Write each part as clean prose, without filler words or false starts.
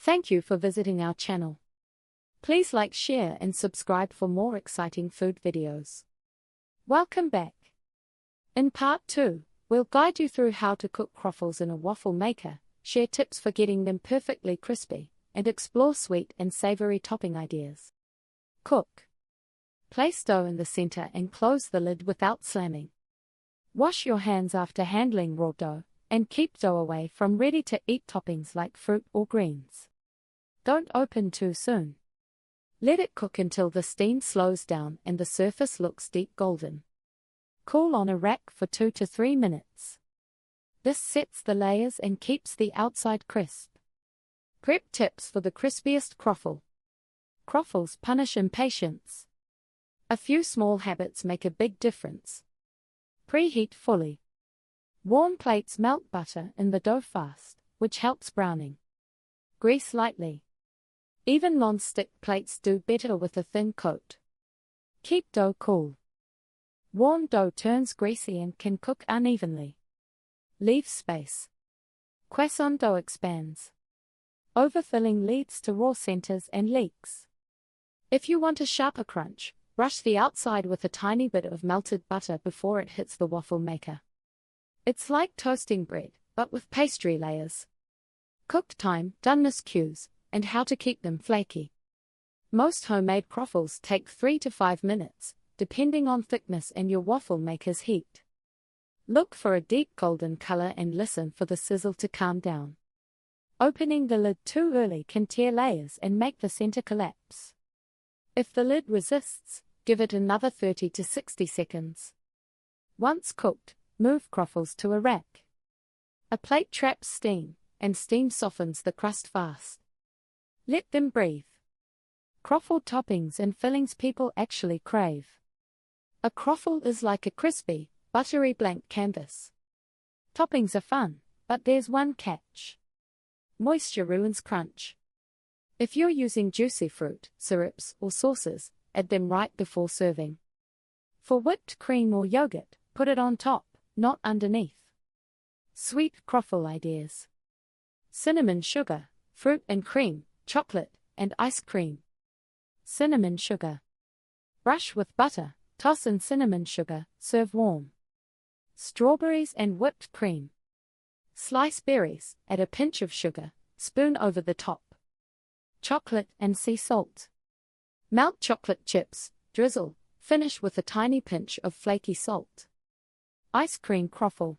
Thank you for visiting our channel. Please like, share and subscribe for more exciting food videos. Welcome back. In part 2, we'll guide you through how to cook croffles in a waffle maker, share tips for getting them perfectly crispy, and explore sweet and savory topping ideas. Cook. Place dough in the center and close the lid without slamming. Wash your hands after handling raw dough, and keep dough away from ready-to-eat toppings like fruit or greens. Don't open too soon. Let it cook until the steam slows down and the surface looks deep golden. Cool on a rack for 2 to 3 minutes. This sets the layers and keeps the outside crisp. Prep tips for the crispiest croffle. Croffles punish impatience. A few small habits make a big difference. Preheat fully. Warm plates melt butter in the dough fast, which helps browning. Grease lightly. Even non-stick plates do better with a thin coat. Keep dough cool. Warm dough turns greasy and can cook unevenly. Leave space. Croissant dough expands. Overfilling leads to raw centers and leaks. If you want a sharper crunch, brush the outside with a tiny bit of melted butter before it hits the waffle maker. It's like toasting bread, but with pastry layers. Cook time, doneness cues, and how to keep them flaky. Most homemade croffles take 3 to 5 minutes, depending on thickness and your waffle maker's heat. Look for a deep golden color and listen for the sizzle to calm down. Opening the lid too early can tear layers and make the center collapse. If the lid resists, give it another 30 to 60 seconds. Once cooked, move croffles to a rack. A plate traps steam, and steam softens the crust fast. Let them breathe. Croffle toppings and fillings people actually crave. A croffle is like a crispy, buttery blank canvas. Toppings are fun, but there's one catch. Moisture ruins crunch. If you're using juicy fruit, syrups, or sauces, add them right before serving. For whipped cream or yogurt, put it on top, not underneath. Sweet croffle ideas. Cinnamon sugar, fruit and cream, chocolate, and ice cream. Cinnamon sugar. Brush with butter, toss in cinnamon sugar, serve warm. Strawberries and whipped cream. Slice berries, add a pinch of sugar, spoon over the top. Chocolate and sea salt. Melt chocolate chips, drizzle, finish with a tiny pinch of flaky salt. Ice cream croffle.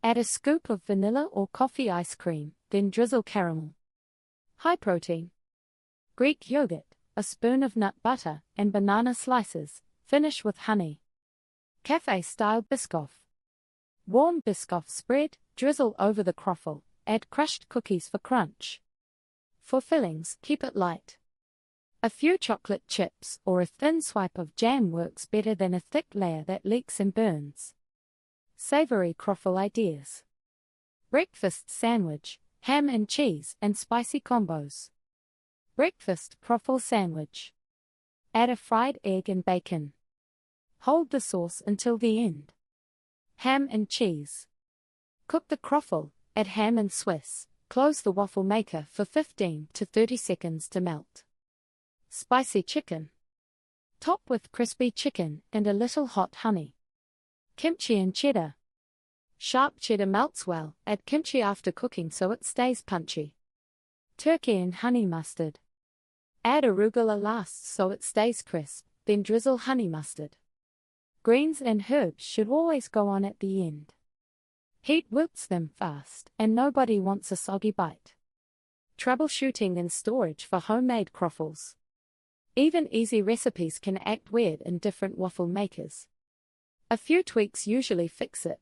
Add a scoop of vanilla or coffee ice cream, then drizzle caramel. High protein. Greek yogurt, a spoon of nut butter, and banana slices, finish with honey. Cafe-style Biscoff. Warm Biscoff spread, drizzle over the croffle, add crushed cookies for crunch. For fillings, keep it light. A few chocolate chips or a thin swipe of jam works better than a thick layer that leaks and burns. Savory croffle ideas. Breakfast sandwich, ham and cheese and spicy combos. Breakfast croffle sandwich. Add a fried egg and bacon. Hold the sauce until the end. Ham and cheese. Cook the croffle, add ham and Swiss, close the waffle maker for 15 to 30 seconds to melt. Spicy chicken. Top with crispy chicken and a little hot honey. Kimchi and cheddar. Sharp cheddar melts well, add kimchi after cooking so it stays punchy. Turkey and honey mustard. Add arugula last so it stays crisp, then drizzle honey mustard. Greens and herbs should always go on at the end. Heat wilts them fast, and nobody wants a soggy bite. Troubleshooting and storage for homemade croffles. Even easy recipes can act weird in different waffle makers. A few tweaks usually fix it.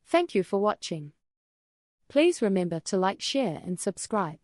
Thank you for watching. Please remember to like, share and subscribe.